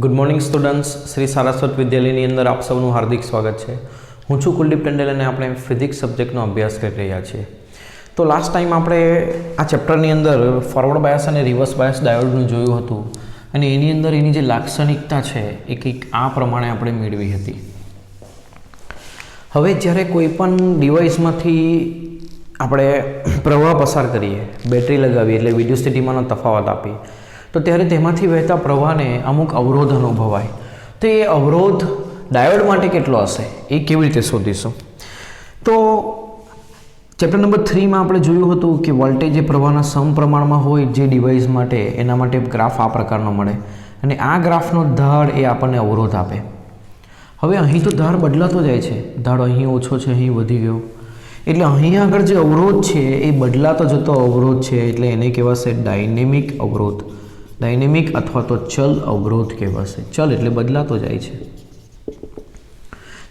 Good morning students, Shri Saraswat વિદ્યાલયની અંદર આપ સૌનું હાર્દિક સ્વાગત છે. હું છું કુલદીપ ટંડેલ અને આપણે ફિઝિક્સ સબ્જેક્ટનો અભ્યાસ કરી રહ્યા છીએ. તો લાસ્ટ ટાઈમ આપણે આ ચેપ્ટરની અંદર ફોરવર્ડ બાયસ અને રિવર્સ બાયસ ડાયોડનું જોયું હતું અને એની અંદર એની જે લાક્ષણિકતા છે એ કંઈક આ પ્રમાણે આપણે મેળવી હતી. હવે જ્યારે કોઈ પણ ડિવાઇસમાંથી આપણે પ્રવાહ પસાર કરીએ, બેટરી લગાવીએ એટલે વિદ્યુત સ્થિતિમાનનો તફાવત આપીએ, તો ત્યારે તેમાંથી વહેતા પ્રવાહને અમુક અવરોધ અનુભવાય. તો એ અવરોધ ડાયોડ માટે કેટલો હશે એ કેવી રીતે શોધીશું? તો ચેપ્ટર નંબર 3માં આપણે જોયું હતું કે વોલ્ટેજ એ પ્રવાહના સમપ્રમાણમાં હોય જે ડિવાઇસ માટે, એના માટે ગ્રાફ આ પ્રકારનો મળે અને આ ગ્રાફનો ઢાળ એ આપણને અવરોધ આપે. હવે અહીં તો ઢાળ બદલાતો જાય છે, ઢાળ અહીં ઓછો છે, અહીં વધી ગયો, એટલે અહીં આગળ જે અવરોધ છે એ બદલાતો જતો અવરોધ છે, એટલે એને કહેવાશે ડાયનેમિક અવરોધ. ડાયનેમિક અથવા તો ચલ અવરોધ કહેવાશે. ચલ એટલે બદલાતો જાય છે.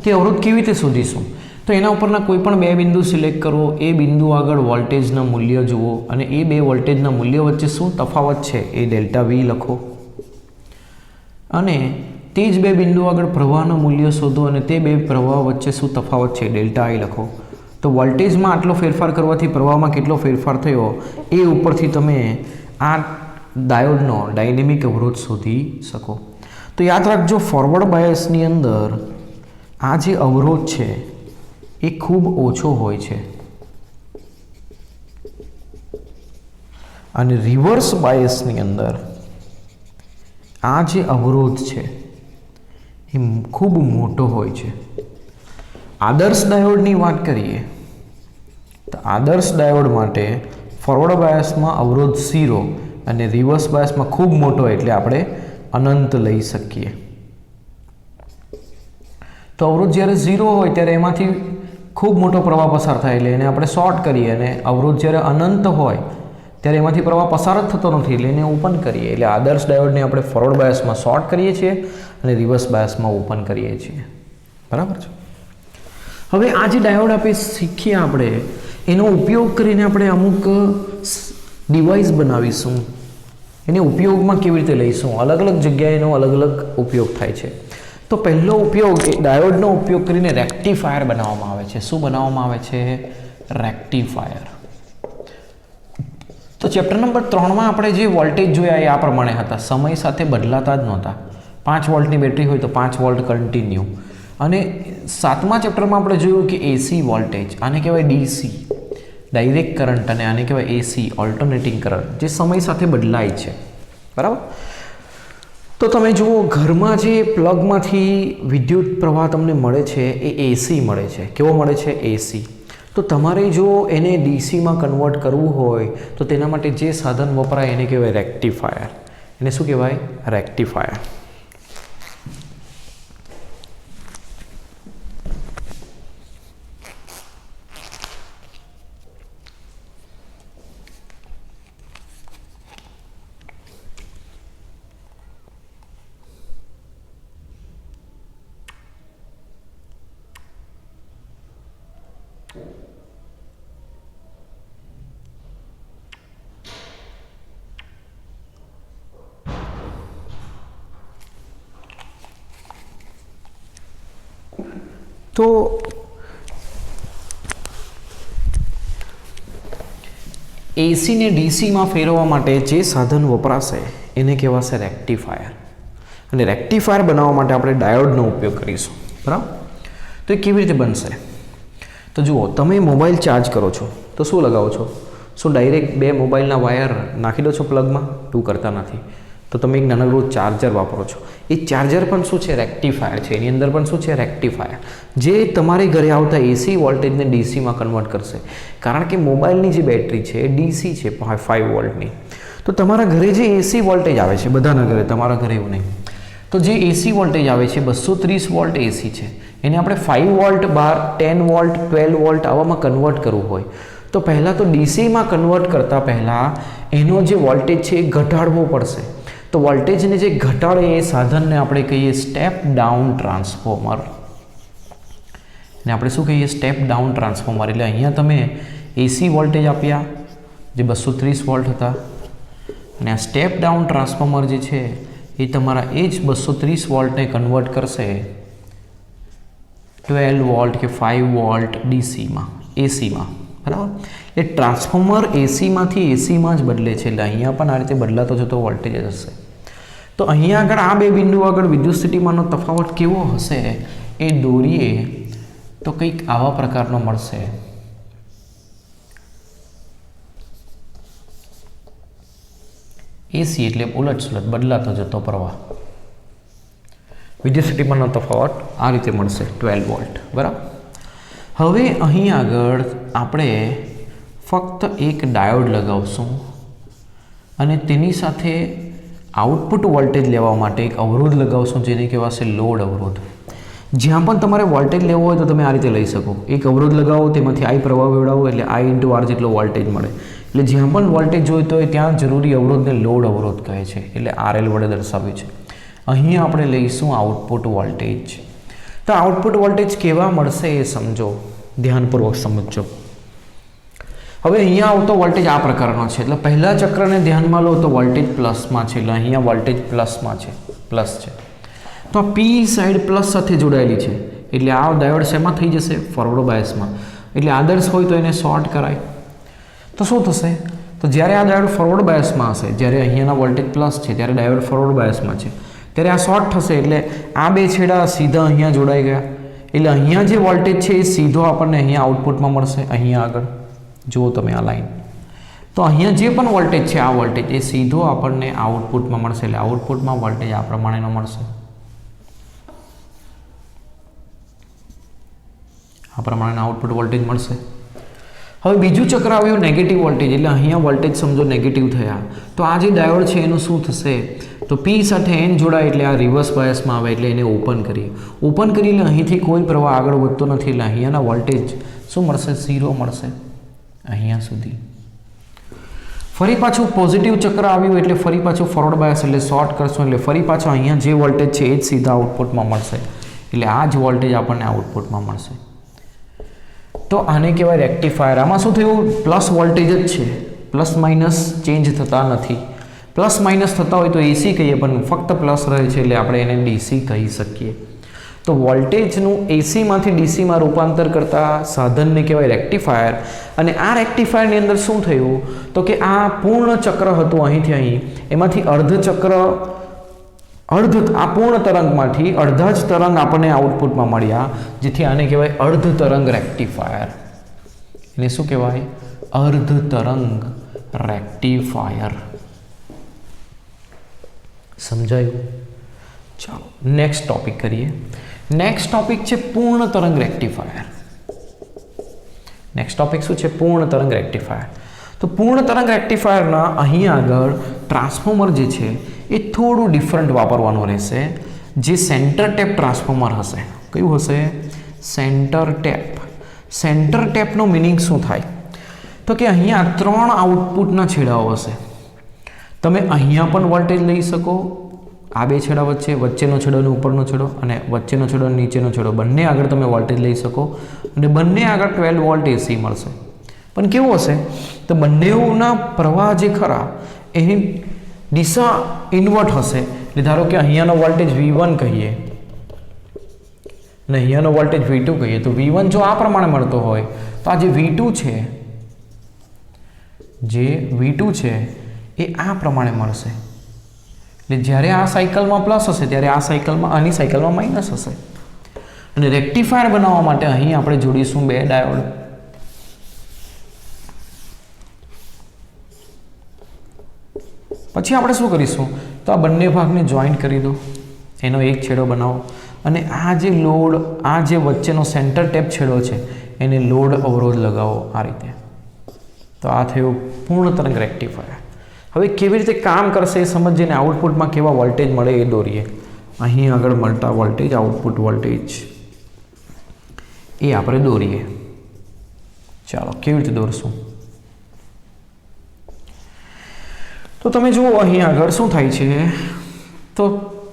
તે અવરોધ કેવી રીતે શોધીશું? તો એના ઉપરના કોઈ પણ બે બિંદુ સિલેક્ટ કરો, એ બિંદુ આગળ વોલ્ટેજના મૂલ્ય જુઓ અને એ બે વોલ્ટેજના મૂલ્ય વચ્ચે શું તફાવત છે એ ડેલ્ટા વી લખો અને તે જ બે બિંદુ આગળ પ્રવાહનું મૂલ્ય શોધો અને તે બે પ્રવાહ વચ્ચે શું તફાવત છે ડેલ્ટા આઈ લખો. તો વોલ્ટેજમાં આટલો ફેરફાર કરવાથી પ્રવાહમાં કેટલો ફેરફાર થયો એ ઉપરથી તમે આ ડાયોડનો ડાયનેમિક અવરોધ શોધી શકો. તો યાદ રાખજો, ફોરવર્ડ બાયસની અંદર આ જે અવરોધ છે એ ખૂબ ઓછો હોય છે અને રિવર્સ બાયસની અંદર આ જે અવરોધ છે એ ખૂબ મોટો હોય છે. આદર્શ ડાયોડની વાત કરીએ તો આદર્શ ડાયોડ માટે ફોરવર્ડ બાયસમાં અવરોધ 0 અને રિવર્સ બાયસમાં ખૂબ મોટો એટલે આપણે અનંત લઈ શકીએ. તો અવરોધ જ્યારે 0 હોય ત્યારે એમાંથી ખૂબ મોટો પ્રવાહ પસાર થાય એટલે એને આપણે શોર્ટ કરીએ અને અવરોધ જ્યારે અનંત હોય ત્યારે એમાંથી પ્રવાહ પસાર જ થતો નથી એટલે એને ઓપન કરીએ. એટલે આદર્શ ડાયોડને આપણે ફોરવર્ડ બાયસમાં શોર્ટ કરીએ છીએ અને રિવર્સ બાયસમાં ઓપન કરીએ છીએ. બરાબર છે. હવે આ જે ડાયોડ આપણે શીખીએ, આપણે એનો ઉપયોગ કરીને આપણે અમુક ડિવાઇસ બનાવીશું. એને ઉપયોગમાં કેવી રીતે લઈશું? અલગ અલગ જગ્યાએ એનો અલગ અલગ ઉપયોગ થાય છે. તો પહેલો ઉપયોગ એ ડાયોડનો ઉપયોગ કરીને રેક્ટિફાયર બનાવવામાં આવે છે. શું બનાવવામાં આવે છે? રેક્ટિફાયર. તો ચેપ્ટર નંબર 3માં આપણે જે વોલ્ટેજ જોયા એ આ પ્રમાણે હતા, સમય સાથે બદલાતા જ નહોતા. 5 વોલ્ટની બેટરી હોય તો 5 વોલ્ટ કન્ટિન્યુ. અને 7મા ચેપ્ટરમાં આપણે જોયું કે એસી વોલ્ટેજ, આને કહેવાય ડીસી ડાયરેક્ટ કરંટ, અને આને કહેવાય એસી ઓલ્ટરનેટિંગ કરંટ, જે સમય સાથે બદલાય છે. બરાબર. તો તમે જુઓ, ઘરમાં જે પ્લગમાંથી વિદ્યુત પ્રવાહ તમને મળે છે એ એસી મળે છે. કેવો મળે છે? એસી. તો તમારે જો એને ડીસીમાં કન્વર્ટ કરવું હોય તો તેના માટે જે સાધન વપરાય એને કહેવાય રેક્ટિફાયર. એને શું કહેવાય? રેક્ટિફાયર. તો એસીને ડીસીમાં ફેરવવા માટે જે સાધન વપરાશે એને કહેવાશે રેક્ટિફાયર. અને રેક્ટિફાયર બનાવવા માટે આપણે ડાયોડનો ઉપયોગ કરીશું. બરાબર. તો એ કેવી રીતે બનશે? તો જુઓ, તમે મોબાઈલ ચાર્જ કરો છો તો શું લગાવો છો? શું ડાયરેક્ટ બે મોબાઈલના વાયર નાખી દો છો પ્લગમાં? એવું કરતા નથી. તો તમે એક નાનકડું ચાર્જર વાપરો છો. એ ચાર્જર પણ શું છે? રેક્ટિફાયર છે. એની અંદર પણ શું છે? રેક્ટિફાયર, જે તમારે ઘરે આવતા એસી વોલ્ટેજને ડીસીમાં કન્વર્ટ કરશે. કારણ કે મોબાઈલની જે બેટરી છે એ ડીસી છે 5 વોલ્ટની. તો તમારા ઘરે જે એસી વોલ્ટેજ આવે છે, બધાના ઘરે, તમારા ઘરે એવું નહીં, તો જે એસી વોલ્ટેજ આવે છે 230 વોલ્ટ એસી છે, એને આપણે 5 વોલ્ટ, 10 વોલ્ટ, 12 વોલ્ટ આવામાં કન્વર્ટ કરવું હોય તો પહેલાં તો ડીસીમાં કન્વર્ટ કરતાં પહેલાં એનો જે વોલ્ટેજ છે એ ઘટાડવો પડશે. તો વોલ્ટેજને જે ઘટાડે એ સાધનને આપણે કહીએ સ્ટેપ ડાઉન ટ્રાન્સફોર્મર. ને આપણે શું કહીએ? Step down transformer. એટલે અહીંયા તમે એસી વોલ્ટેજ આપ્યા જે 230 વોલ્ટ હતા અને આ સ્ટેપ ડાઉન ટ્રાન્સફોર્મર જે છે એ તમારા એ જ 230 વોલ્ટને કન્વર્ટ કરશે 12 વોલ્ટ કે 5 વોલ્ટ ડીસીમાં, એસીમાં, બરાબર. એ ટ્રાન્સફોર્મર એસીમાંથી એસીમાં જ બદલે છે, એટલે અહીંયા પણ આ રીતે બદલાતો જતો વોલ્ટેજ જ હશે. તો અહીંયા આગળ આ બે બિંદુ આગળ વિદ્યુત સ્થિતિમાનનો તફાવત કેવો હશે એ દોરીએ તો કંઈક આવા પ્રકારનો મળશે. એસી એટલે ઉલટસુલટ બદલાતો જતો પ્રવાહ. વિદ્યુત સ્થિતિમાનનો તફાવત આ રીતે મળશે 12 વોલ્ટ, બરાબર. હવે અહીં આગળ આપણે ફક્ત એક ડાયોડ લગાવશું અને તેની સાથે આઉટપુટ વોલ્ટેજ લેવા માટે એક અવરોધ લગાવશું જેને કહેવાશે લોડ અવરોધ. જ્યાં પણ તમારે વોલ્ટેજ લેવો હોય તો તમે આ રીતે લઈ શકો. એક અવરોધ લગાવો, તેમાંથી આઈ પ્રવાહ વેવડાવો એટલે આઈ ઇન્ટુ આર જેટલો વોલ્ટેજ મળે. એટલે જ્યાં પણ વોલ્ટેજ જોઈતો હોય ત્યાં જરૂરી અવરોધને લોડ અવરોધ કહે છે, એટલે આરએલ વડે દર્શાવ્યું છે. અહીં આપણે લઈશું આઉટપુટ વોલ્ટેજ. તો આઉટપુટ વોલ્ટેજ કેવા મળશે એ સમજો, ધ્યાનપૂર્વક સમજો. હવે અહીંયા આવતો વોલ્ટેજ આ પ્રકારનો છે, એટલે પહેલા ચક્રને ધ્યાનમાં લો તો વોલ્ટેજ પ્લસમાં છે, એટલે અહીંયા વોલ્ટેજ પ્લસમાં છે, પ્લસ છે. તો આ પી સાઈડ પ્લસ સાથે જોડાયેલી છે, એટલે આ ડાયોડ શેમાં થઈ જશે? ફોરવર્ડ બાયસમાં. એટલે આદર્શ હોય તો એને શોર્ટ કરાય. તો શું થશે? તો જ્યારે આ ડાયોડ ફોરવર્ડ બાયસમાં હશે, જ્યારે અહીંયાના વોલ્ટેજ પ્લસ છે ત્યારે ડાયોડ ફોરવર્ડ બાયસમાં છે, ત્યારે આ શોર્ટ થશે, એટલે આ બે છેડા સીધા અહીંયા જોડાઈ ગયા. એટલે અહીંયા જે વોલ્ટેજ છે એ સીધો આપણને અહીંયા આઉટપુટમાં મળશે. અહીંયા આગળ જુઓ તમે આ લાઈન, તો અહીંયા જે પણ વોલ્ટેજ છે આ વોલ્ટેજ એ સીધો આપણને આઉટપુટમાં મળશે. એટલે આઉટપુટમાં વોલ્ટેજ આ પ્રમાણેનો મળશે, આ પ્રમાણેનો આઉટપુટ વોલ્ટેજ મળશે. હવે બીજું ચક્ર આવ્યું નેગેટિવ વોલ્ટેજ, એટલે અહીંયા વોલ્ટેજ સમજો નેગેટિવ થયા. તો આ જે ડાયોડ છે એનું શું થશે? તો પી સાથે એન જોડાય એટલે આ રિવર્સ બાયસમાં આવે, એટલે એને ઓપન કરીએ. ઓપન કરી એટલે અહીંથી કોઈ પ્રવાહ આગળ વધતો નથી, એટલે અહીંયાના વોલ્ટેજ શું મળશે? 0 મળશે અહીંયા સુધી. ફરી પાછું પોઝિટિવ ચક્ર આવ્યું એટલે ફરી પાછું ફોરવર્ડ બાયસ એટલે શોર્ટ કરશું, એટલે ફરી પાછું અહીંયા જે વોલ્ટેજ છે એ જ સીધા આઉટપુટમાં મળશે. એટલે આ જ વોલ્ટેજ આપણને આઉટપુટમાં મળશે. તો આને કહેવાય રેક્ટિફાયર. આમાં શું થયું? પ્લસ વોલ્ટેજ જ છે, પ્લસ માઇનસ ચેન્જ થતા નથી. પ્લસ માઇનસ થતા હોય તો એસી કહીએ, પણ ફક્ત પ્લસ રહે છે એટલે આપણે એને ડીસી કહી શકીએ. તો વોલ્ટેજનું એસીમાંથી ડીસીમાં રૂપાંતર કરતા સાધનને કહેવાય રેક્ટિફાયર. અને આ રેક્ટિફાયરની અંદર શું થયું? તો કે આ પૂર્ણ ચક્ર હતું અહીંથી અહીં, એમાંથી અર્ધ ચક્ર આ પૂર્ણ તરંગમાંથી અડધા જ તરંગ આપણને આઉટપુટમાં મળ્યા, જેથી આને કહેવાય અર્ધ તરંગ રેક્ટિફાયર. એને શું કહેવાય? અર્ધ તરંગ રેક્ટિફાયર. સમજાયું? ચાલો નેક્સ્ટ ટોપિક કરીએ. નેક્સ્ટ ટોપિક છે પૂર્ણ તરંગ રેક્ટિફાયર. નેક્સ્ટ ટોપિક શું છે? પૂર્ણ તરંગ રેક્ટિફાયર. તો પૂર્ણ તરંગ રેક્ટિફાયરના અહીં આગળ ટ્રાન્સફોર્મર જે છે એ થોડું ડિફરન્ટ વાપરવાનું રહેશે, જે સેન્ટર ટેપ ટ્રાન્સફોર્મર હશે. કયું હશે? Centre tap. સેન્ટર ટેપનો મિનિંગ શું થાય? તો કે અહીંયા 3 આઉટપુટના છેડાઓ હશે. તમે અહીંયા પણ વોલ્ટેજ લઈ શકો, આ બે છેડા વચ્ચેનો છેડો અને ઉપરનો છેડો, અને વચ્ચેનો છેડો અને નીચેનો છેડો, બંને આગળ તમે વોલ્ટેજ લઈ શકો, અને બંને આગળ 12 વોલ્ટ એસી મળશે. પણ કેવું હશે? તો બંનેના પ્રવાહ જે ખરા એની દિશા ઇન્વર્ટ હશે. એટલે ધારો કે અહીંયાનો વોલ્ટેજ V1 કહીએ અને અહીંયાનો વોલ્ટેજ V2 કહીએ, તો V1 જો આ પ્રમાણે મળતો હોય તો આ જે V2 છે એ આ પ્રમાણે મળશે. એટલે જ્યારે આ સાયકલમાં પ્લસ હશે ત્યારે આ સાયકલમાં, આની સાયકલમાં માઇનસ હશે. અને રેક્ટિફાયર બનાવવા માટે અહીં આપણે જોડીશું 2 ડાયોડ. પછી આપણે શું કરીશું? તો આ બંને ભાગને જોઈન્ટ કરી દો, એનો એક છેડો બનાવો, અને આ જે લોડ, આ જે વચ્ચેનો સેન્ટર ટેપ છેડો છે એને લોડ અવરોધ લગાવો આ રીતે. તો આ થયું પૂર્ણ તરંગ રેક્ટિફાયર. હવે કેવી રીતે કામ કરશે એ સમજીને આઉટપુટમાં કેવા વોલ્ટેજ મળે એ દોરીએ. અહીં આગળ મળતા વોલ્ટેજ, આઉટપુટ વોલ્ટેજ એ આપણે દોરીએ. ચાલો કેવી રીતે દોરશું? તો તમે જુઓ અહીં આગળ શું થાય છે. તો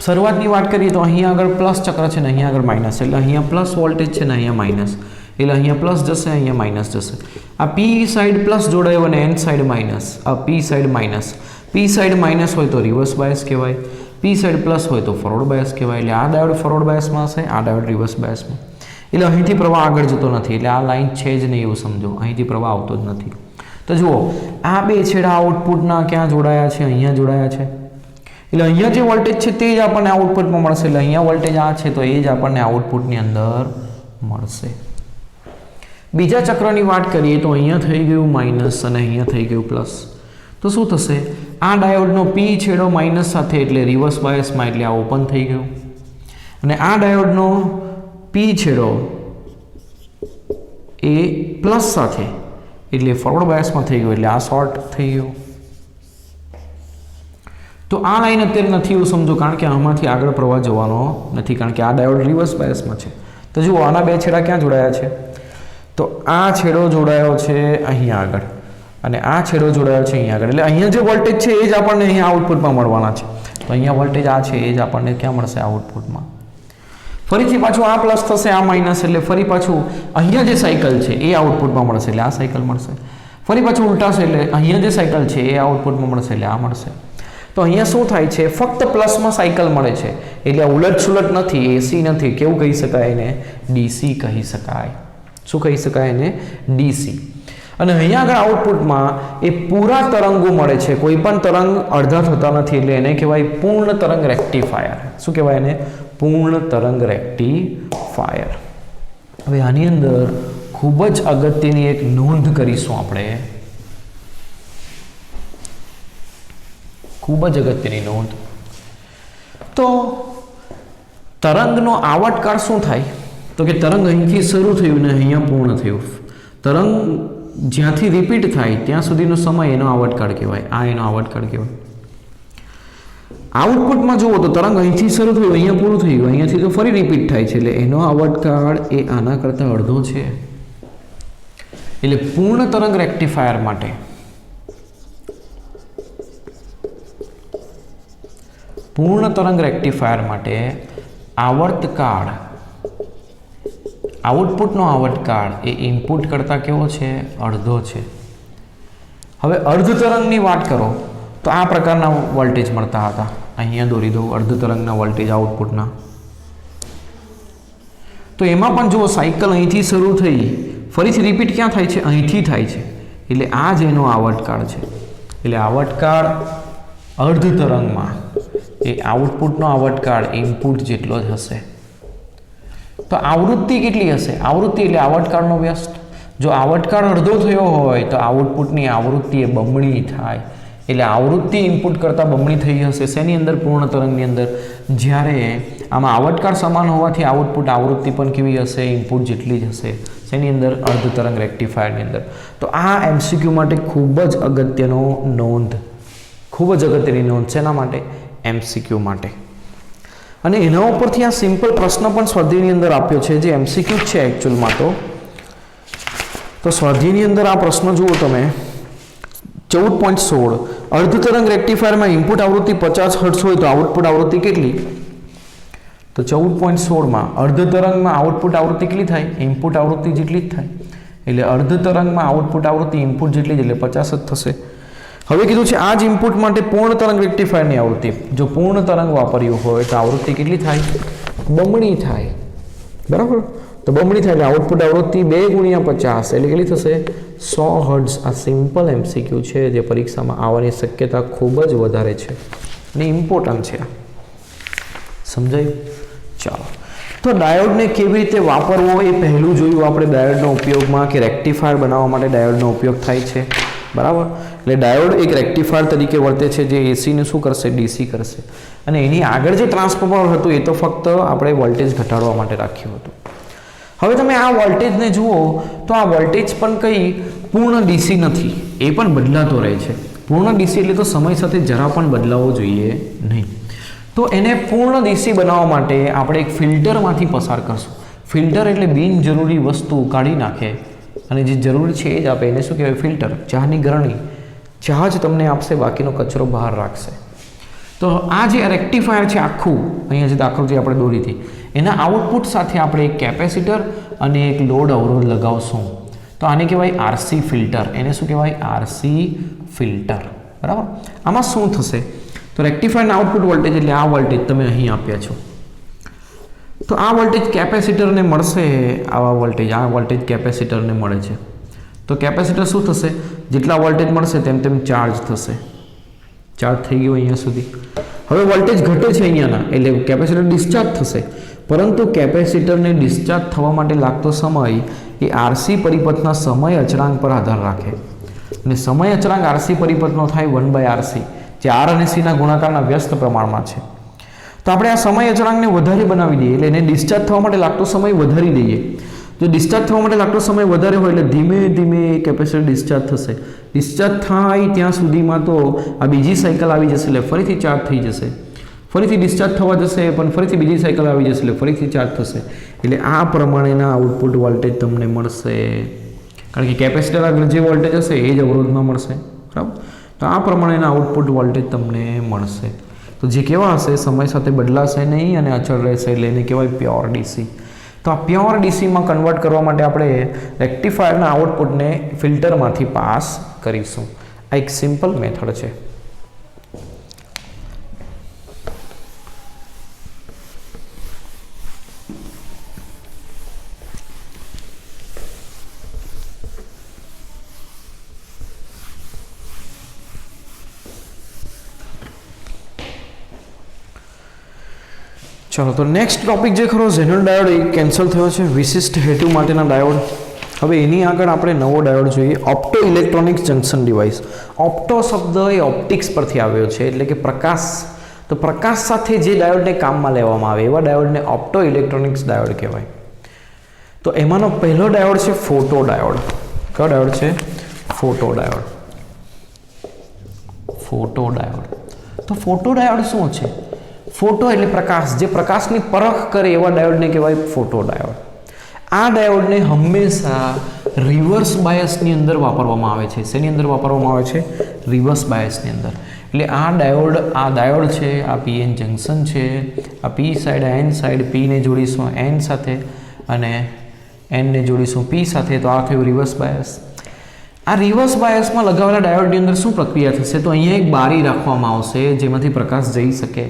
શરૂઆતની વાત કરીએ તો અહીં આગળ પ્લસ ચક્ર છે ને અહીંયા આગળ માઇનસ, એટલે અહીંયા પ્લસ વોલ્ટેજ છે ને અહીંયા માઇનસ, એટલે અહીંયા પ્લસ જશે, અહીંયા માઇનસ જશે. આ પી સાઈડ પ્લસ જોડાયો અને એન સાઈડ માઇનસ, આ P side minus. P side minus હોય તો રિવર્સ બાયસ કહેવાય. પી સાઈડ પ્લસ હોય તો ફોરવર્ડ બાયસ કહેવાય. એટલે આ ડાયોડ ફોરવર્ડ બાયસમાં હશે, આ ડાયોડ રિવર્સ બાયસમાં. એટલે અહીંથી પ્રવાહ આગળ જતો નથી, એટલે આ લાઈન છે જ નહીં એવું સમજો, અહીંથી પ્રવાહ આવતો જ નથી. તો જુઓ આ બે છેડા આઉટપુટના ક્યાં જોડાયા છે? અહીંયા જોડાયા છે. એટલે અહીંયા જે વોલ્ટેજ છે તે જ આપણને આઉટપુટમાં મળશે. એટલે અહીંયા વોલ્ટેજ આ છે તો એ જ આપણને આઉટપુટની અંદર મળશે. બીજા ચક્રની વાત કરીએ તો અહીંયા થઈ ગયું માઇનસ અને અહીંયા થઈ ગયું પ્લસ. તો શું થશે? આ ડાયોડનો પી છેડો માઇનસ સાથે એટલે રિવર્સ બાયસમાં, એટલે આ ઓપન થઈ ગયું. અને આ ડાયોડનો પી છેડો એ પ્લસ સાથે એટલે ફોરવર્ડ બાયસમાં થઈ ગયો, એટલે આ શોર્ટ થઈ ગયો. તો આ લાઈન અત્યારે નથી એવું સમજો, કારણ કે આમાંથી આગળ પ્રવાહ જવાનો નથી, કારણ કે આ ડાયોડ રિવર્સ બાયસમાં છે. તો જુઓ આના બે છેડા ક્યાં જોડાયા છે? તો આ છેડો જોડાયો છે અહીંયા આગળ અને આ છેડો જોડાયો છે અહીંયા આગળ. એટલે અહીંયા જે વોલ્ટેજ છે એ જ આપણને અહીંયા આઉટપુટમાં મળવાના છે. તો અહીંયા વોલ્ટેજ આ છે એ જ આપણને ક્યાં મળશે? આઉટપુટમાં. ફરીથી પાછું આ પ્લસ થશે, આ માઇનસ, એટલે ફરી પાછું અહીંયા જે સાયકલ છે એ આઉટપુટમાં મળશે, એટલે આ સાયકલ મળશે. ફરી પાછું ઉલટાશે એટલે અહીંયા જે સાયકલ છે એ આઉટપુટમાં મળશે, એટલે આ મળશે. તો અહીંયા શું થાય છે? ફક્ત પ્લસમાં સાયકલ મળે છે, એટલે ઉલટ સુલટ નથી, એસી નથી. કેવું કહી શકાય એને? ડીસી કહી શકાય. શું કહી શકાય એને? ડીસી. અને અહીંયા આગળ આઉટપુટમાં એ પૂરા તરંગો મળે છે, કોઈ પણ તરંગ અડધા થતા નથી, એટલે એને કહેવાય પૂર્ણ તરંગ રેક્ટિફાયર. શું કહેવાય એને? પૂર્ણ તરંગ રેક્ટિફાયર. હવે આની અંદર ખૂબ જ અગત્યની એક નોંધ કરીશું આપણે, ખૂબ જ અગત્યની નોંધ. તો તરંગનો આવર્તકાળ શું થાય? તો કે તરંગ અહીંથી શરૂ થયું ને અહીંયા પૂર્ણ થયું. તરંગ જ્યાંથી રિપીટ થાય ત્યાં સુધીનો સમય એનો આવર્તકાળ કહેવાય. આ એનો આવર્તકાળ કહેવાય. આઉટપુટમાં જુઓ તો તરંગ અહીંથી શરૂ થયું, અહીંયા પૂરું થઈ ગયું, અહીંયાથી તો ફરી રિપીટ થાય છે, એટલે એનો આવર્તકાળ એ આના કરતાં અડધો છે. એટલે પૂર્ણ તરંગ રેક્ટિફાયર માટે આવર્તકાળ, આઉટપુટનો આવર્તકાળ એ ઇનપુટ કરતાં કેવો છે? અડધો છે. હવે અર્ધ તરંગની વાત કરો તો આ પ્રકારના વોલ્ટેજ મળતા હતા. અહીંયા દોરી દઉં અર્ધ તરંગના વોલ્ટેજ આઉટપુટના. તો એમાં પણ જુઓ સાયકલ અહીંથી શરૂ થઈ ફરીથી રિપીટ ક્યાં થાય છે? અહીંથી થાય છે. એટલે આ જ એનો આવર્તકાળ છે. એટલે આવર્તકાળ અર્ધ તરંગમાં એ આઉટપુટનો આવર્તકાળ ઇનપુટ જેટલો જ હશે. તો આવૃત્તિ કેટલી હશે? આવૃત્તિ એટલે આવર્તકાળનો વ્યસ્ત. જો આવર્તકાળ અડધો થયો હોય તો આઉટપુટની આવૃત્તિ એ બમણી થાય. એટલે આવૃત્તિ ઇનપુટ કરતાં બમણી થઈ હશે. શેની અંદર? પૂર્ણ તરંગની અંદર. જ્યારે આમાં આવર્તકાળ સમાન હોવાથી આઉટપુટ આવૃત્તિ પણ કેવી હશે? ઇનપુટ જેટલી જ હશે. શેની અંદર? અર્ધ તરંગ રેક્ટિફાયરની અંદર. તો આ એમસીક્યુ માટે ખૂબ જ અગત્યનો નોંધ, ખૂબ જ અગત્યની નોંધ. શેના માટે? એમસીક્યુ માટે. અને એના ઉપરથી આ સિમ્પલ પ્રશ્ન પણ સ્વાધ્યાયની અંદર આપ્યો છે, જે એમસીક્યુ છે એકચ્યુઅલમાં. તો સ્વાધ્યાયની અંદર આ પ્રશ્ન જુઓ તમે, 14.16 અર્ધ તરંગ રેક્ટિફાયરમાં ઇનપુટ આવૃત્તિ 50 હર્ટ્ઝ હોય તો આઉટપુટ આવૃત્તિ કેટલી? તો 14.16માં અર્ધ તરંગમાં આઉટપુટ આવૃત્તિ કેટલી થાય? ઇનપુટ આવૃત્તિ જેટલી જ થાય. એટલે અર્ધ તરંગમાં આઉટપુટ આવૃત્તિ ઇનપુટ જેટલી જ, એટલે 50 જ થશે. હવે કીધું છે આ જ ઇનપુટ માટે પૂર્ણ તરંગ રેક્ટિફાયરની આવૃત્તિ. જો પૂર્ણ તરંગ વાપર્યું હોય તો આવૃત્તિ કેટલી થાય? બમણી થાય. બરાબર? તો બમણી થાય એટલે આઉટપુટ આવૃત્તિ 2 × 50 એટલે કેટલી થશે? 100 હર્ટ્ઝ. આ સિમ્પલ એમસીક્યુ છે જે પરીક્ષામાં આવવાની શક્યતા ખૂબ જ વધારે છે અને ઇમ્પોર્ટન્ટ છે. સમજાયું? ચાલો, તો ડાયોડને કેવી રીતે વાપરવો એ પહેલું જોયું આપણે. ડાયોડનો ઉપયોગમાં કે રેક્ટિફાયર બનાવવા માટે ડાયોડનો ઉપયોગ થાય છે. બરાબર? એટલે ડાયોડ એક રેક્ટિફાયર તરીકે વર્તે છે, જે એસીને શું કરશે? ડીસી કરશે. અને એની આગળ જે ટ્રાન્સફોર્મર હતું એ તો ફક્ત આપણે વોલ્ટેજ ઘટાડવા માટે રાખ્યું હતું. હવે તમે આ વોલ્ટેજને જુઓ તો આ વોલ્ટેજ પણ કંઈ પૂર્ણ ડીસી નથી, એ પણ બદલાતો રહે છે. પૂર્ણ ડીસી એટલે તો સમય સાથે જરા પણ બદલાવો જોઈએ નહીં. તો એને પૂર્ણ ડીસી બનાવવા માટે આપણે એક ફિલ્ટરમાંથી પસાર કરશું. ફિલ્ટર એટલે બિનજરૂરી વસ્તુ કાઢી નાખે અને જે જરૂરી છે એ જ આપે. એને શું કહેવાય? ફિલ્ટર. ચાની ગરણી, ચા જ તમને આપશે, બાકીનો કચરો બહાર રાખશે. તો આ જે રેક્ટિફાયર છે આખું, અહીંયા જે આકૃતિ આપણે દોરી હતી, એના આઉટપુટ સાથે આપણે એક કેપેસિટર અને એક લોડ અવરોધ લગાવશું. તો આને કહેવાય આરસી ફિલ્ટર. એને શું કહેવાય? RC filter. બરાબર? આમાં શું થશે? તો તો રેક્ટિફાયરના આઉટપુટ વોલ્ટેજ એટલે આ વોલ્ટેજ તમે અહીં આપ્યા છો. તો આ વોલ્ટેજ કેપેસિટરને મળશે, આવા વોલ્ટેજ, આ વોલ્ટેજ કેપેસિટરને મળે છે. તો કેપેસિટર શું થશે, જેટલા વોલ્ટેજ મળશે તેમ તેમ ચાર્જ થશે. ચાર્જ થઈ ગયો અહીંયા સુધી. હવે વોલ્ટેજ ઘટે છે અહીંયાના, એટલે કેપેસિટર ડિસ્ચાર્જ થશે. પરંતુ કેપેસિટરને ડિસ્ચાર્જ થવા માટે લાગતો સમય એ આરસી પરિપથના સમય અચળાંક પર આધાર રાખે. અને સમય અચળાંક આરસી પરિપથનો થાય 1/RC, જે આર અને સીના ગુણાકારના વ્યસ્ત પ્રમાણમાં છે. તો આપણે આ સમય અચળાંકને વધારે બનાવી દઈએ, એટલે એને ડિસ્ચાર્જ થવા માટે લાગતો સમય વધારી દઈએ. જો ડિસ્ચાર્જ થવા માટે લાગતો સમય વધારે હોય એટલે ધીમે ધીમે કેપેસિટર ડિસ્ચાર્જ થશે. ડિસ્ચાર્જ થાય ત્યાં સુધીમાં તો આ બીજી સાયકલ આવી જશે, એટલે ફરીથી ચાર્જ થઈ જશે. ફરીથી ડિસ્ચાર્જ થવા જશે, પણ ફરીથી બીજી સાયકલ આવી જશે, એટલે ફરીથી ચાર્જ થશે. એટલે આ પ્રમાણેના આઉટપુટ વોલ્ટેજ તમને મળશે, કારણ કે કેપેસિટર આગળ જે વોલ્ટેજ હશે એ જ અવરોધમાં મળશે, બરાબર. તો આ પ્રમાણેના આઉટપુટ વોલ્ટેજ તમને મળશે. તો જે કેવા હશે, સમય સાથે બદલાશે નહીં અને અચળ રહેશે, એટલે એને કહેવાય પ્યોર ડીસી. તો આ પ્યોર ડીસીમાં કન્વર્ટ કરવા માટે આપણે રેક્ટિફાયરના આઉટપુટને ફિલ્ટરમાંથી પાસ કરીશું. આ એક સિમ્પલ મેથડ છે. ચાલો, તો નેક્સ્ટ ટોપિક જે ખરો ઝેનર ડાયોડ એ કેન્સલ થયો છે, વિશિષ્ટ હેતુ માટેના ડાયોડ. હવે એની આગળ આપણે નવો ડાયોડ જોઈએ, opto electronics junction device. Opto શબ્દ એ ઓપ્ટિક્સ પરથી આવ્યો છે, એટલે કે પ્રકાશ. તો પ્રકાશ સાથે જે ડાયોડને કામમાં લેવામાં આવે એવા ડાયોડને ઓપ્ટો ઇલેક્ટ્રોનિક્સ ડાયોડ કહેવાય. તો એમાંનો પહેલો ડાયોડ છે ફોટો ડાયોડ. કયો ડાયોડ છે? Photo diode. Photo diode. તો ફોટો ડાયોડ શું છે? ફોટો એટલે પ્રકાશ, જે પ્રકાશની પરખ કરે એવા ડાયોડને કહેવાય ફોટો ડાયોડ. આ ડાયોડને હંમેશા રિવર્સ બાયસની અંદર વાપરવામાં આવે છે. શેની અંદર વાપરવામાં આવે છે? રિવર્સ બાયસની અંદર. એટલે આ ડાયોડ છે, આ પીએન જંકશન છે, આ પી સાઈડ, એન સાઈડ, પીને જોડીશું એન સાથે અને એનને જોડીશું પી સાથે, તો આ થયું રિવર્સ બાયસ. આ રિવર્સ બાયસમાં લગાવેલા ડાયોડની અંદર શું પ્રક્રિયા થશે? તો અહીંયા એક બારી રાખવામાં આવશે જેમાંથી પ્રકાશ જઈ શકે,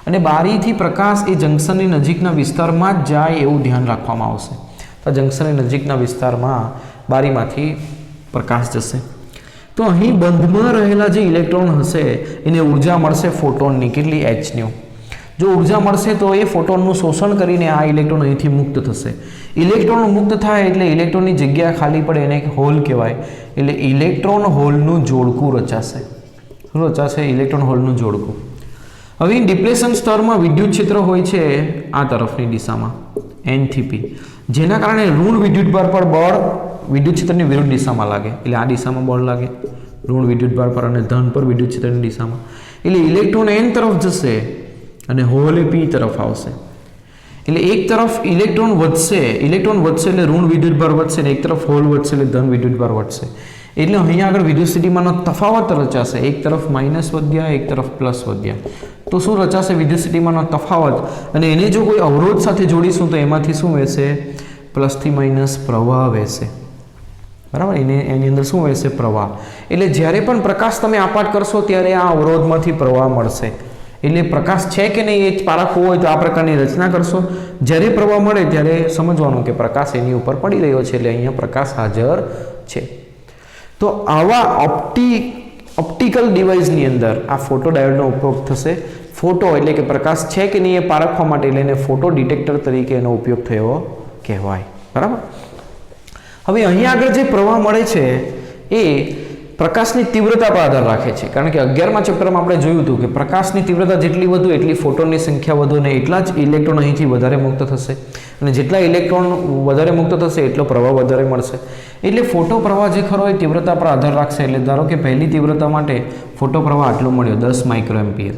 અને બારીથી પ્રકાશ એ જંકશનની નજીકના વિસ્તારમાં જ જાય એવું ધ્યાન રાખવામાં આવશે. તો જંકશનની નજીકના વિસ્તારમાં બારીમાંથી પ્રકાશ જશે. તો અહીં બંધમાં રહેલા જે ઇલેક્ટ્રોન હશે એને ઉર્જા મળશે ફોટોનની. કેટલી? hν. જો ઉર્જા મળશે તો એ ફોટોનનું શોષણ કરીને આ ઇલેક્ટ્રોન અહીંથી મુક્ત થશે. ઇલેક્ટ્રોન મુક્ત થાય એટલે ઇલેક્ટ્રોનની જગ્યા ખાલી પડે, એને હોલ કહેવાય. એટલે ઇલેક્ટ્રોન હોલનું જોડકું રચાશે. શું રચાશે? ઇલેક્ટ્રોન હોલનું જોડકું. હવે ડિપ્લેશન સ્તરમાં વિદ્યુત ક્ષેત્ર હોય છે આ તરફની દિશામાં, એન થી પી, જેના કારણે ઋણ વિદ્યુતભાર પર બળ વિદ્યુત ક્ષેત્રની વિરુદ્ધ દિશામાં લાગે. એટલે આ દિશામાં બળ લાગે ઋણ વિદ્યુતભાર પર, અને ધન પર વિદ્યુત ક્ષેત્રની દિશામાં. એટલે ઇલેક્ટ્રોન એન તરફ જશે અને હોલ એ પી તરફ આવશે. એટલે એક તરફ ઇલેક્ટ્રોન વધશે એટલે ઋણ વિદ્યુતભાર વધશે, અને એક તરફ હોલ વધશે એટલે ધન વિદ્યુતભાર વધશે. એટલે અહીંયા આગળ વિદ્યુત સ્થિતિમાનનો તફાવત રચાશે. એક તરફ માઇનસ વધ્યા, એક તરફ પ્લસ વધ્યા. તો શું રચાશે? વિદ્યુત સ્થિતિમાનનો તફાવત. અને એને જો કોઈ અવરોધ સાથે જોડીશું તો એમાંથી શું વહેશે? પ્લસથી માઇનસ પ્રવાહ વહેશે, બરાબર. એની અંદર શું વહેશે? પ્રવાહ. એટલે જ્યારે પણ પ્રકાશ તમે આપાટ કરશો ત્યારે આ અવરોધમાંથી પ્રવાહ મળશે. એટલે પ્રકાશ છે કે નહીં એ પારખવું હોય તો આ પ્રકારની રચના કરશો. જ્યારે પ્રવાહ મળે ત્યારે સમજવાનું કે પ્રકાશ એની ઉપર પડી રહ્યો છે, એટલે અહીંયા પ્રકાશ હાજર છે. તો આવા ઓપ્ટિકલ ડિવાઇસની અંદર આ ફોટો ડાયોડનો ઉપયોગ થશે. ફોટો એટલે કે પ્રકાશ છે કે નહીં એ પારખવા માટે, એટલે એને ફોટો ડિટેક્ટર તરીકે એનો ઉપયોગ થયો કહેવાય, બરાબર. હવે અહીંયા આગળ જે પ્રવાહ મળે છે એ પ્રકાશની તીવ્રતા પર આધાર રાખે છે, કારણ કે 11મા ચેપ્ટરમાં આપણે જોયું હતું કે પ્રકાશની તીવ્રતા જેટલી વધુ એટલી ફોટોનની સંખ્યા વધુ, અને એટલા જ ઇલેક્ટ્રોન અહીંથી વધારે મુક્ત થશે, અને જેટલા ઇલેક્ટ્રોન વધારે મુક્ત થશે એટલો પ્રવાહ વધારે મળશે. એટલે ફોટો પ્રવાહ જે ખરો એ તીવ્રતા પર આધાર રાખશે. એટલે ધારો કે પહેલી તીવ્રતા માટે ફોટો પ્રવાહ આટલો મળ્યો 10 માઇક્રોએમ્પિયર,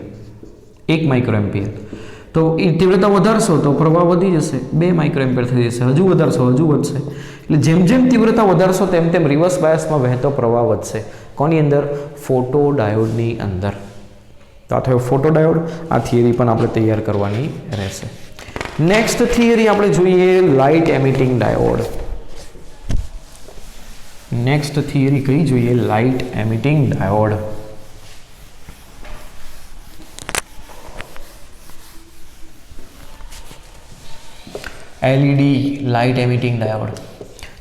1 માઇક્રોએમ્પિયર. તો એ તીવ્રતા વધારશો તો પ્રવાહ વધી જશે, 2 માઇક્રોએમ્પિયર થઈ જશે. હજુ વધારશો હજુ વધશે. એટલે જેમ જેમ તીવ્રતા વધારશો તેમ તેમ રિવર્સ બાયસમાં વહેતો પ્રવાહ વધશે. કોની અંદર? ફોટો ડાયોડની અંદર. તો આ થયો ફોટો ડાયોડ. આ થિયરી પણ આપણે તૈયાર કરવાની રહેશે. નેક્સ્ટ થિયરી આપણે જોઈએ light emitting diode. Next theory કઈ જોઈએ? Light emitting diode. LED light emitting diode.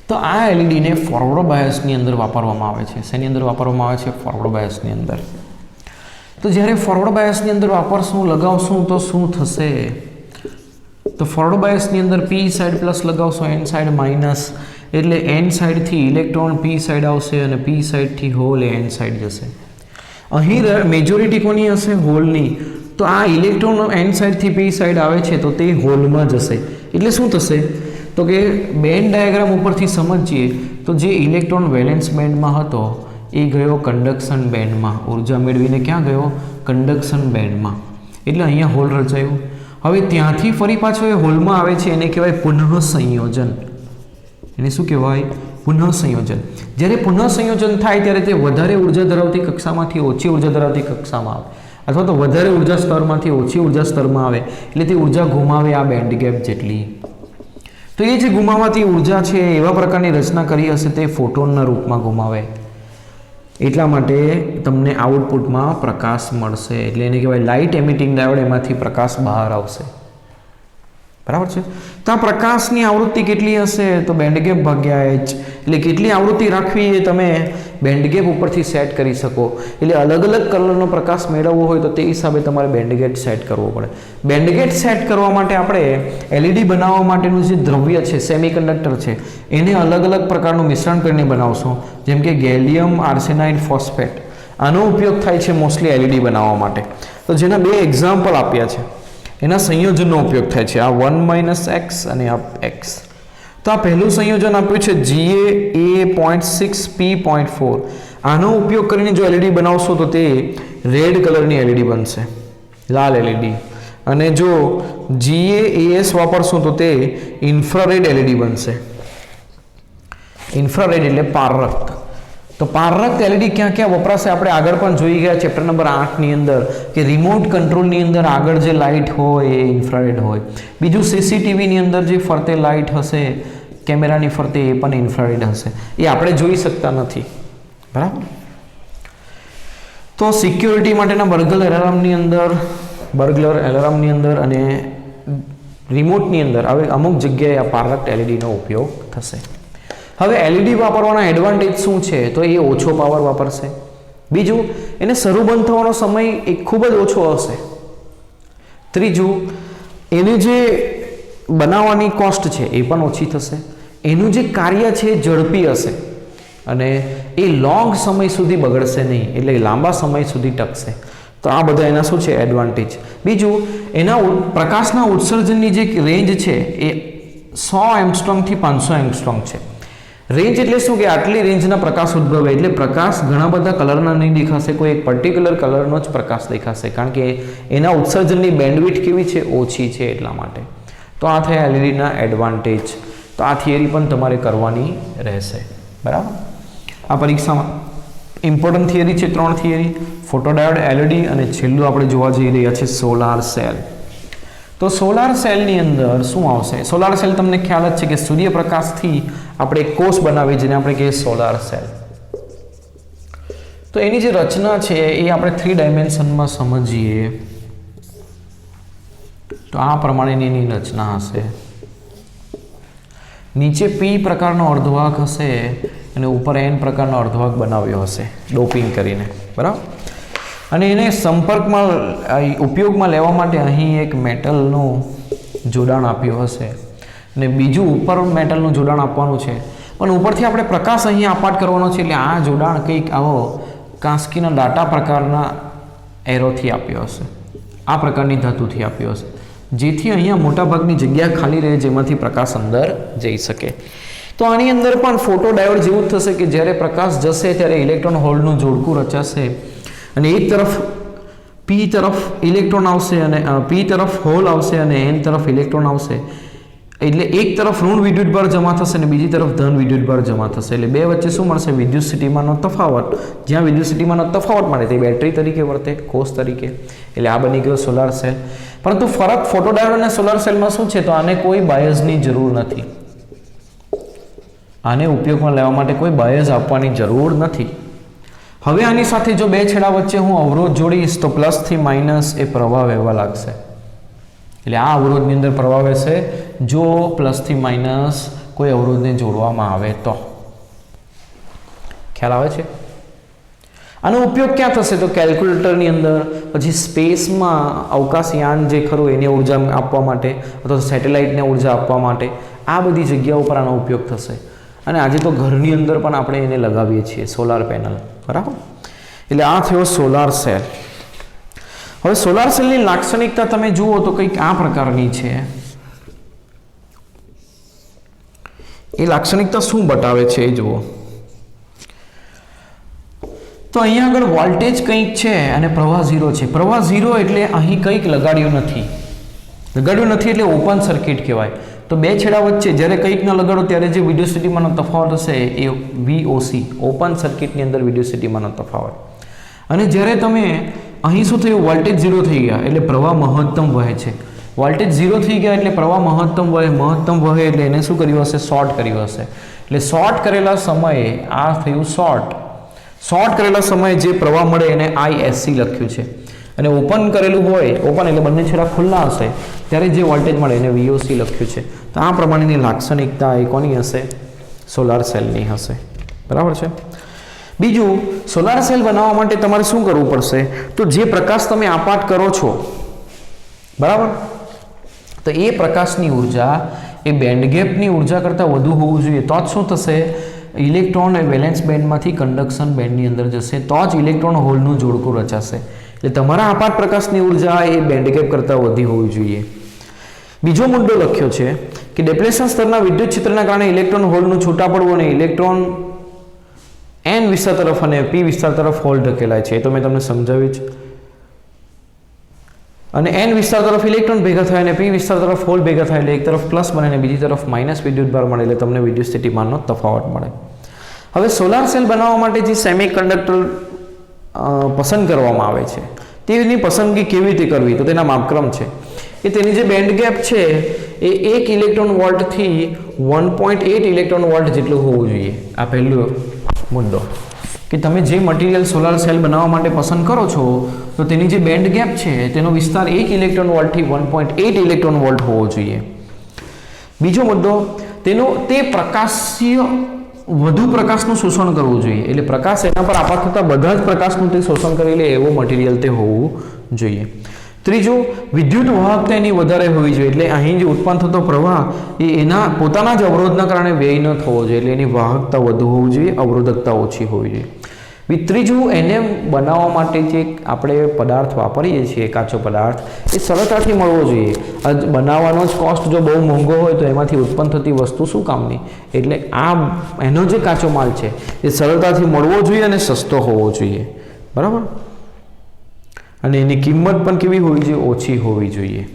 તો આ એલઈડીને ફોરવર્ડ બાયસની અંદર વાપરવામાં આવે છે. શેની અંદર વાપરવામાં આવે છે? ફોરવર્ડ બાયસની અંદર. તો જ્યારે ફોરવર્ડ બાયસની અંદર વાપરશું, લગાવશું તો શું થશે? તો ફોરવર્ડ બાયસની અંદર પી સાઈડ પ્લસ લગાવશો, એન સાઈડ માઇનસ, એટલે એન સાઈડથી ઇલેક્ટ્રોન પી સાઈડ આવશે અને પી સાઈડથી હોલ એન સાઈડ જશે. અહીં મેજોરિટી કોની હશે? હોલની. તો આ ઇલેક્ટ્રોન એન સાઈડથી પી સાઈડ આવે છે તો તે હોલમાં જશે. એટલે શું થશે? તો કે બેન્ડ ડાયાગ્રામ ઉપરથી સમજીએ તો જે ઇલેક્ટ્રોન વેલેન્સ બેન્ડમાં હતો એ ગયો કંડક્શન બેન્ડમાં, ઉર્જા મેળવીને ક્યાં ગયો? કંડક્શન બેન્ડમાં. એટલે અહીંયા હોલ રચાયું. હવે ત્યાંથી ફરી પાછો એ હોલમાં આવે છે, એને કહેવાય પુનઃ સંયોજન. એને શું કહેવાય? પુનઃ સંયોજન. જ્યારે પુનઃ સંયોજન થાય ત્યારે તે વધારે ઉર્જા ધરાવતી કક્ષામાંથી ઓછી ઉર્જા ધરાવતી કક્ષામાં આવે, અથવા તો વધારે ઉર્જા સ્તરમાંથી ઓછી ઉર્જા સ્તરમાં આવે, એટલે તે ઉર્જા ગુમાવે આ બેન્ડ ગેપ જેટલી. તો એ જે ગુમાવાતી ઉર્જા છે એવા પ્રકારની રચના કરી હશે તે ફોટોનના રૂપમાં ગુમાવે. એટલા માટે તમને આઉટપુટમાં પ્રકાશ મળશે. એટલે એને કહેવાય લાઇટ એમિટિંગ ડાયોડ. એમાંથી પ્રકાશ બહાર આવશે. બરાબર છે? તો આ પ્રકાશની આવૃત્તિ કેટલી હશે? તો બેન્ડગેપ ભાગ્યા h. એટલે કેટલી આવૃત્તિ રાખવી એ તમે બેન્ડગેપ ઉપરથી સેટ કરી શકો. એટલે અલગ અલગ કલરનો પ્રકાશ મેળવવો હોય તો તે હિસાબે તમારે બેન્ડગેપ સેટ કરવો પડે. બેન્ડગેપ સેટ કરવા માટે આપણે એલઈડી બનાવવા માટેનું જે દ્રવ્ય છે, સેમિકન્ડક્ટર છે, એને અલગ અલગ પ્રકારનું મિશ્રણ કરીને બનાવશો. જેમ કે ગેલિયમ આર્સેનાઇડ ફોસ્ફેટ. આનો ઉપયોગ થાય છે મોસ્ટલી એલઈડી બનાવવા માટે. તો જેના બે એક્ઝામ્પલ આપ્યા છે. એના સંયોજનનો ઉપયોગ થાય છે. આ 1 - x અને આ x. તો આ પહેલું સંયોજન આપ્યું છે GaA.6P.4. આનો ઉપયોગ કરીને જો એલઈડી બનાવશો તો તે રેડ કલરની એલઈડી બનશે, લાલ એલઈડી. અને જો GaAs વાપરશો તો તે ઇન્ફ્રારેડ એલઈડી બનશે. ઇન્ફ્રારેડ એટલે પારરક્ત. તો પારરક્ત એલઈડી ક્યાં ક્યાં વપરાશે આપણે આગળ પણ જોઈ ગયા ચેપ્ટર નંબર 8ની અંદર કે રિમોટ કંટ્રોલની અંદર આગળ જે લાઇટ હોય એ ઇન્ફ્રારેડ હોય. બીજું સીસીટીવીની અંદર જે ફરતે લાઇટ હશે કેમેરાની ફરતે એ પણ ઇન્ફ્રારેડ હશે. એ આપણે જોઈ શકતા નથી. બરાબર? તો સિક્યોરિટી માટેના બર્ગલર એલાર્મની અંદર અને રિમોટની અંદર હવે અમુક જગ્યાએ આ પારરક્ત એલઈડીનો ઉપયોગ થશે. હવે એલઈડી વાપરવાના એડવાન્ટેજ શું છે? તો એ ઓછો પાવર વાપરશે. બીજું, એને શરૂ બંધ થવાનો સમય એ ખૂબ જ ઓછો હશે. ત્રીજું, એની જે બનાવવાની કોસ્ટ છે એ પણ ઓછી થશે. એનું જે કાર્ય છે એ ઝડપી હશે અને એ લોંગ સમય સુધી બગડશે નહીં, એટલે લાંબા સમય સુધી ટકશે. તો આ બધા એના શું છે? એડવાન્ટેજ. બીજું, એના પ્રકાશના ઉત્સર્જનની જે રેન્જ છે એ 100 એંગસ્ટ્રોમથી 500 એંગસ્ટ્રોમ છે. રેન્જ એટલે શું? કે આટલી રેન્જના પ્રકાશ ઉદ્ભવે એટલે પ્રકાશ ઘણા બધા કલરના નહીં દેખાશે, કોઈ એક પર્ટિક્યુલર કલરનો જ પ્રકાશ દેખાશે, કારણ કે એના ઉત્સર્જનની બેન્ડવિડ્થ કેવી છે? ઓછી છે. એટલા માટે. તો આ થયા એલઈડીના એડવાન્ટેજ. તો આ થિયરી પણ તમારે કરવાની રહેશે. બરાબર? આ પરીક્ષામાં ઇમ્પોર્ટન્ટ થિયરી છે 3 થિયરી: ફોટોડાયોડ, એલઈડી અને છેલ્લું આપણે જોવા જઈ રહ્યા છે સોલાર સેલ. તો સોલાર સેલની અંદર શું આવશે? સોલાર સેલ તમને ખ્યાલ જ છે કે સૂર્યપ્રકાશથી આપણે એક કોષ બનાવીએ જેને આપણે કહીએ સોલાર સેલ. તો એની જે રચના છે એ આપણે 3 ડાયમેન્શનમાં સમજીએ તો આ પ્રમાણેની એની રચના હશે. નીચે P પ્રકારનો અર્ધવાહક હશે અને ઉપર N પ્રકારનો અર્ધવાહક બનાવ્યો હશે ડોપિંગ કરીને. બરાબર? અને એને સંપર્કમાં ઉપયોગમાં લેવા માટે અહીં એક મેટલનું જોડાણ આપ્યું હશે અને બીજું ઉપર મેટલનું જોડાણ આપવાનું છે. પણ ઉપરથી આપણે પ્રકાશ અહીં આપાટ કરવાનો છે, એટલે આ જોડાણ કંઈક આવો કાંસ્કીના ડાટા પ્રકારના એરોથી આપ્યો હશે, આ પ્રકારની ધાતુથી આપ્યો હશે, જેથી અહીંયા મોટાભાગની જગ્યા ખાલી રહે જેમાંથી પ્રકાશ અંદર જઈ શકે. તો આની અંદર પણ ફોટોડાયોડ જેવું જ થશે કે જ્યારે પ્રકાશ જશે ત્યારે ઇલેક્ટ્રોન હોલનું જોડકું રચાશે અને એક તરફ P તરફ ઇલેક્ટ્રોન આવશે અને P તરફ હોલ આવશે અને N તરફ ઇલેક્ટ્રોન આવશે. એટલે એક તરફ ઋણ વિદ્યુતભાર જમા થશે અને બીજી તરફ ધન વિદ્યુતભાર જમા થશે. એટલે બે વચ્ચે શું મળશે? વિદ્યુત સ્થિતિમાનનો તફાવત. જ્યાં વિદ્યુત સ્થિતિમાનનો તફાવત મળે તે બેટરી તરીકે વર્તે, કોષ તરીકે. એટલે આ બની ગયો સોલાર સેલ. પરંતુ ફરક ફોટોડાયોડ અને સોલાર સેલમાં શું છે? તો આને કોઈ બાયસની જરૂર નથી. આને ઉપયોગમાં લેવા માટે કોઈ બાયસ આપવાની જરૂર નથી. હવે આની સાથે જો બે છેડા વચ્ચે હું અવરોધ જોડીશ તો પ્લસથી માઇનસ એ પ્રવાહ વહેવા લાગશે. એટલે આ અવરોધની અંદર પ્રવાહ વહેશે, જો પ્લસથી માઇનસ કોઈ અવરોધને જોડવામાં આવે તો ખ્યાલ આવે છે આનો ઉપયોગ ક્યાં થશે તો કેલ્ક્યુલેટરની અંદર પછી સ્પેસમાં અવકાશયાન જે ખરું એને ઉર્જા આપવા માટે અથવા સેટેલાઇટને ઉર્જા આપવા માટે આ બધી જગ્યાઓ પર આનો ઉપયોગ થશે અને આજે તો ઘરની અંદર પણ આપણે એને લગાવીએ છીએ સોલાર પેનલ બરાબર એટલે આ થયો સોલાર સેલ હવે સોલાર સેલની લાક્ષણિકતા તમે જુઓ તો કંઈક આ પ્રકારની છે એ લાક્ષણિકતા શું બતાવે છે એ જુઓ તો અહીંયા આગળ વોલ્ટેજ કંઈક છે અને પ્રવાહ 0 છે પ્રવાહ 0 એટલે અહીં કંઈક લગાડ્યું નથી એટલે ઓપન સર્કિટ કહેવાય તો બે છેડા વચ્ચે જ્યારે કંઈક ન લગાડો ત્યારે જે વિડ્યુસિટીમાંનો તફાવત હશે એ VOC ઓપન સર્કિટની અંદર વિડ્યુસિટીમાંનો તફાવત અને જ્યારે તમે અહીં શું થયું વોલ્ટેજ 0 થઈ ગયા એટલે પ્રવાહ મહત્તમ વહે છે વોલ્ટેજ 0 થઈ ગયા એટલે પ્રવાહ મહત્તમ વહે એટલે એને શું કર્યું હશે શોર્ટ કર્યું હશે એટલે શોર્ટ કરેલા સમયે આ થયું શોર્ટ કરેલા સમયે જે પ્રવાહ મળે એને ISC લખ્યું છે અને ઓપન કરેલું હોય ઓપન એટલે બંને છેડા ખુલ્લા હશે ત્યારે જે વોલ્ટેજ મળે એને VOC લખ્યું છે તો આ પ્રમાણેની લાક્ષણિકતા એ કોની હશે સોલાર સેલની હશે બરાબર છે બીજું સોલાર સેલ બનાવવા માટે તમારે શું કરવું પડશે તો જે પ્રકાશ તમે આપાત કરો છો બરાબર તો એ પ્રકાશની ઉર્જા એ બેન્ડ ગેપની ઉર્જા કરતાં વધુ હોવું જોઈએ તો જ શું થશે ઇલેક્ટ્રોન એ વેલેન્સ બેન્ડમાંથી કંડક્શન બેન્ડની અંદર જશે તો જ ઇલેક્ટ્રોન હોલનું જોડકું રચાશે એટલે તમારા આપાત પ્રકાશની ઉર્જા એ બેન્ડ ગેપ કરતાં વધી હોવી જોઈએ બીજો મુદ્દો લખ્યો છે કે ડેપ્લેશન સ્તરના વિદ્યુત ક્ષેત્રના કારણે ઇલેક્ટ્રોન હોલનું છૂટા પડવું અને ઇલેક્ટ્રોન n વિસ્તાર તરફ અને p વિસ્તાર તરફ હોલ ધકેલાય છે એ તો મેં તમને સમજાવ્યું છે અને n વિસ્તાર તરફ ઇલેક્ટ્રોન ભેગા થાય અને p વિસ્તાર તરફ હોલ ભેગા થાય એટલે એક તરફ પ્લસ બને અને બીજી તરફ માઇનસ વિદ્યુતભાર મળે એટલે તમને વિદ્યુત સ્થિતિમાનનો તફાવત મળે હવે સોલાર સેલ બનાવવા માટે જે સેમિકન્ડક્ટર પસંદ કરવામાં આવે છે તેની પસંદગી કેવી રીતે કરવી તો તેના માપક્રમ છે કે તેની જે બેન્ડ ગેપ છે એ 1 ઇલેક્ટ્રોન વોલ્ટથી 1.8 ઇલેક્ટ્રોન વોલ્ટ જેટલું હોવું જોઈએ આ પહેલો મુદ્દો કે તમે જે મટીરિયલ સોલાર સેલ બનાવવા માટે પસંદ કરો છો તો તેની જે બેન્ડ ગેપ છે તેનો વિસ્તાર 1 ઇલેક્ટ્રોન વોલ્ટથી 1.8 ઇલેક્ટ્રોન વોલ્ટ હોવો જોઈએ બીજો મુદ્દો તે પ્રકાશીય વધુ પ્રકાશનું શોષણ કરવું જોઈએ એટલે પ્રકાશ એના પર આપાત થતા બધા જ પ્રકાશનું તે શોષણ કરી લે એવો મટીરિયલ તે હોવું જોઈએ ત્રીજું વિદ્યુત વાહકતા એની વધારે હોવી જોઈએ એટલે અહીં જે ઉત્પન્ન થતો પ્રવાહ એ એના પોતાના જ અવરોધના કારણે વ્યય ન થવો જોઈએ એટલે એની વાહકતા વધુ હોવી જોઈએ અવરોધકતા ઓછી હોવી જોઈએ ત્રીજું એને બનાવવા માટે જે આપણે પદાર્થ વાપરીએ છીએ કાચો પદાર્થ એ સરળતાથી મળવો જોઈએ બનાવવાનો જ કોસ્ટ જો બહુ મોંઘો હોય તો એમાંથી ઉત્પન્ન થતી વસ્તુ શું કામની એટલે એનો જે કાચો માલ છે એ સરળતાથી મળવો જોઈએ અને સસ્તો હોવો જોઈએ બરાબર અને એની કિંમત પણ કેવી હોવી જોઈએ ઓછી હોવી જોઈએ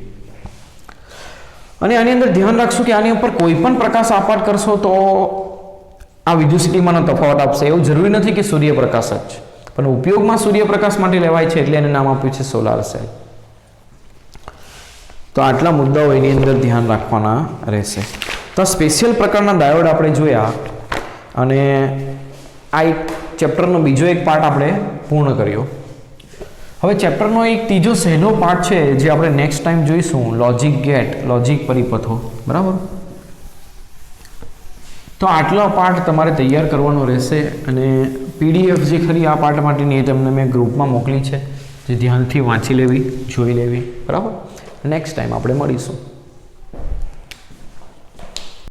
અને આની અંદર ધ્યાન રાખશું કે આની ઉપર કોઈ પણ પ્રકાશ આપાત કરશો તો આ વિદ્યુતસ્થિતિમાનનો તફાવત આપશે એવું જરૂરી નથી કે સૂર્યપ્રકાશ જ પણ ઉપયોગમાં સૂર્યપ્રકાશ માટે લેવાય છે એટલે એને નામ આપ્યું છે સોલાર સેલ તો આટલા મુદ્દાઓ એની અંદર ધ્યાન રાખવાના રહેશે તો સ્પેશિયલ પ્રકારના ડાયોડ આપણે જોયા અને આ એક ચેપ્ટરનો બીજો એક પાર્ટ આપણે પૂર્ણ કર્યો હવે ચેપ્ટરનો એક ત્રીજો સહેલો પાર્ટ છે જે આપણે નેક્સ્ટ ટાઈમ જોઈશું લોજિક પરિપથો બરાબર તો આટલો પાર્ટ તમારે તૈયાર કરવાનો રહેશે અને PDF જે ખરી આ પાર્ટ માટેની એ તમને મેં ગ્રુપમાં મોકલી છે જે ધ્યાનથી વાંચી લેવી જોઈ લેવી બરાબર નેક્સ્ટ ટાઈમ આપણે મળીશું